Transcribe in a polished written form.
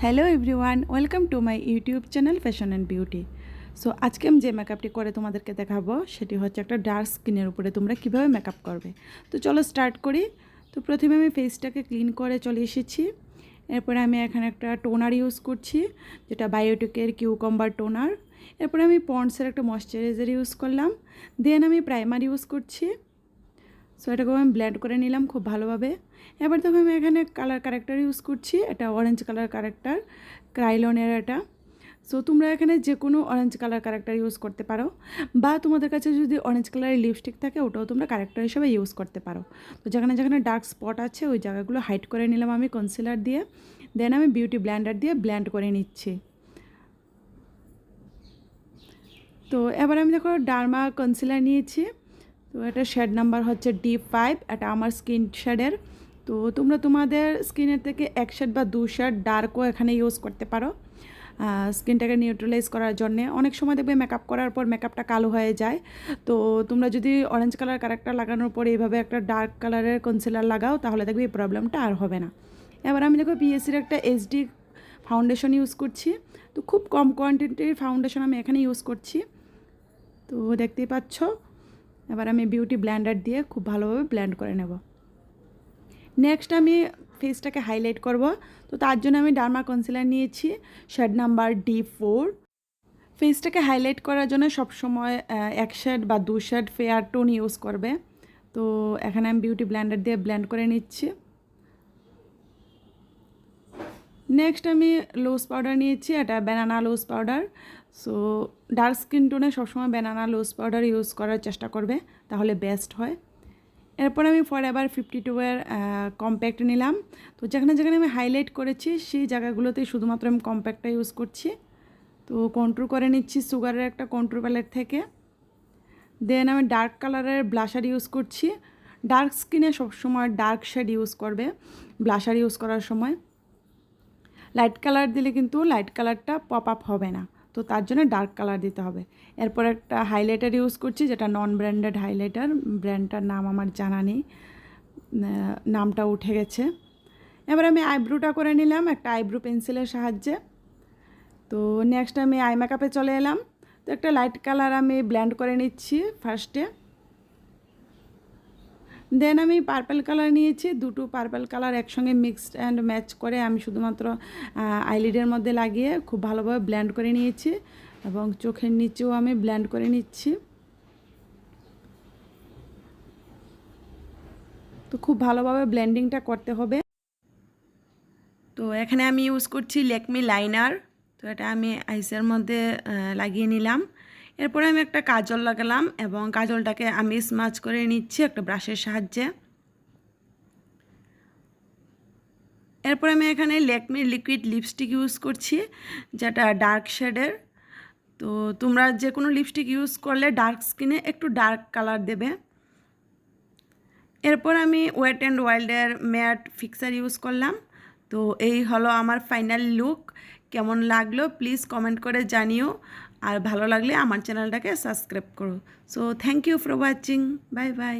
Hello everyone, welcome to my YouTube channel fashion and beauty. So আজকে আমি যে মেকআপটি করে তোমাদেরকে দেখাবো সেটি হচ্ছে একটা ডার্ক স্কিনের উপরে তোমরা কীভাবে মেকআপ করবে। তো চলো স্টার্ট করি। তো প্রথমে আমি ফেসটাকে ক্লিন করে চলে এসেছি। এরপরে আমি এখানে একটা টোনার ইউজ করছি, যেটা বায়োটিকের কিউকাম্বার টোনার। এরপরে আমি পন্ডসের একটা ময়শ্চারাইজার ইউজ করলাম। দেন আমি প্রাইমার ইউজ করছি। সো এটাকে আমি ব্লেন্ড করে নিলাম খুব ভালোভাবে। এবার দেখো আমি এখানে কালার কারেক্টার ইউজ করছি, এটা অরেঞ্জ কালার কারেক্টার, ক্রাইলনের এটা। সো তোমরা এখানে যে কোনো অরেঞ্জ কালার কারেক্টার ইউজ করতে পারো, বা তোমাদের কাছে যদি অরেঞ্জ কালারের লিপস্টিক থাকে ওটাও তোমরা কারেক্টার হিসেবে ইউজ করতে পারো। তো যেখানে যেখানে ডার্ক স্পট আছে ওই জায়গাগুলো হাইড করে নিলাম আমি কনসিলার দিয়ে। দেন আমি বিউটি ব্লেন্ডার দিয়ে ব্লেন্ড করে নিচ্ছি। তো এবার আমি দেখো ডার্মা কনসিলার নিয়েছি। তো এটা শেড নাম্বার হচ্ছে D5, এটা আমার স্কিন শেডের। তো তোমরা তোমাদের স্কিনের থেকে এক শেড বা দু শেড ডার্কও এখানে ইউজ করতে পারো স্কিনটাকে নিউট্রালাইজ করার জন্যে। অনেক সময় দেখবে মেকআপ করার পর মেকআপটা কালো হয়ে যায়। তো তোমরা যদি অরেঞ্জ কালার কারেক্টার লাগানোর পরে এইভাবে একটা ডার্ক কালারের কনসিলার লাগাও তাহলে দেখবে এই প্রবলেমটা আর হবে না। এবার আমি দেখো পিএসসির একটা HD ফাউন্ডেশন ইউজ করছি। তো খুব কম কোয়ান্টিটির ফাউন্ডেশন আমি এখানে ইউজ করছি, তো দেখতেই পাচ্ছ। এবার আমি বিউটি ব্লেন্ডার দিয়ে খুব ভালোভাবে ব্লেন্ড করে নেব। নেক্সট আমি ফেসটাকে হাইলাইট করব। তো তার জন্য আমি ডার্মা কনসিলার নিয়েছি, শেড নাম্বার D4। ফেসটাকে হাইলাইট করার জন্য সবসময় এক শেড বা দু শেড ফেয়ার টোন ইউজ করবে। তো এখানে আমি বিউটি ব্লেন্ডার দিয়ে ব্লেন্ড করে নিচ্ছি। নেক্সট আমি লোজ পাউডার নিয়েছি, এটা banana loose powder. So dark skin টোনে সবসময় ব্যানানা লোজ পাউডার ইউজ করার চেষ্টা করবে, তাহলে বেস্ট হয়। এরপর আমি ফরএভার 52-এর কম্প্যাক্ট নিলাম। তো যেখানে যেখানে আমি হাইলাইট করেছি সেই জায়গাগুলোতেই শুধুমাত্র আমি কম্প্যাক্টটা ইউজ করছি। তো কন্ট্রোল করে নিচ্ছি সুগারের একটা কন্ট্রোল প্যালেট থেকে। দেন আমি ডার্ক কালারের ব্লাশার ইউজ করছি। ডার্ক স্কিনে সবসময় ডার্ক শেড ইউজ করবে ব্লাশার ইউজ করার সময়। লাইট কালার দিলে কিন্তু লাইট কালারটা পপ আপ হবে না, তো তার জন্য ডার্ক কালার দিতে হবে। এরপর একটা হাইলাইটার ইউজ করছি, যেটা নন ব্র্যান্ডেড হাইলাইটার, ব্র্যান্ডটার নাম আমার জানা নেই, নামটা উঠে গেছে। এবার আমি আইব্রোটা করে নিলাম একটা আইব্রো পেন্সিলের সাহায্যে। তো নেক্সট আমি আই মেকআপে চলে এলাম। তো একটা লাইট কালার আমি ব্লেন্ড করে নিচ্ছি ফার্স্টে। দেন আমি পার্পল কালার নিয়েছি, দুটো পার্পল কালার একসঙ্গে মিক্সড অ্যান্ড ম্যাচ করে আমি শুধুমাত্র আইলিডের মধ্যে লাগিয়ে খুব ভালোভাবে ব্লেন্ড করে নিয়েছি, এবং চোখের নিচেও আমি ব্লেন্ড করে নিচ্ছি। তো খুব ভালোভাবে ব্লেন্ডিংটা করতে হবে। তো এখানে আমি ইউজ করছি ল্যাকমি লাইনার। তো এটা আমি আইসের মধ্যে লাগিয়ে নিলাম। এরপরে আমি একটা কাজল লাগালাম এবং কাজলটাকে আমি স্মাচ করে নিচ্ছি একটা ব্রাশের সাহায্যে। এরপর আমি এখানে ল্যাকমির লিকুইড লিপস্টিক ইউজ করছি, যেটা ডার্ক শেডের। তো তোমরা যে কোনো লিপস্টিক ইউজ করলে ডার্ক স্কিনে একটু ডার্ক কালার দেবে। এরপর আমি ওয়েট অ্যান্ড ওয়াইল্ডের ম্যাট ফিক্সার ইউজ করলাম। তো এই হলো আমার ফাইনাল লুক। কেমন লাগলো প্লিজ কমেন্ট করে জানিও, আর ভালো লাগলে আমার চ্যানেলটাকে সাবস্ক্রাইব করো। So thank you for watching, bye by.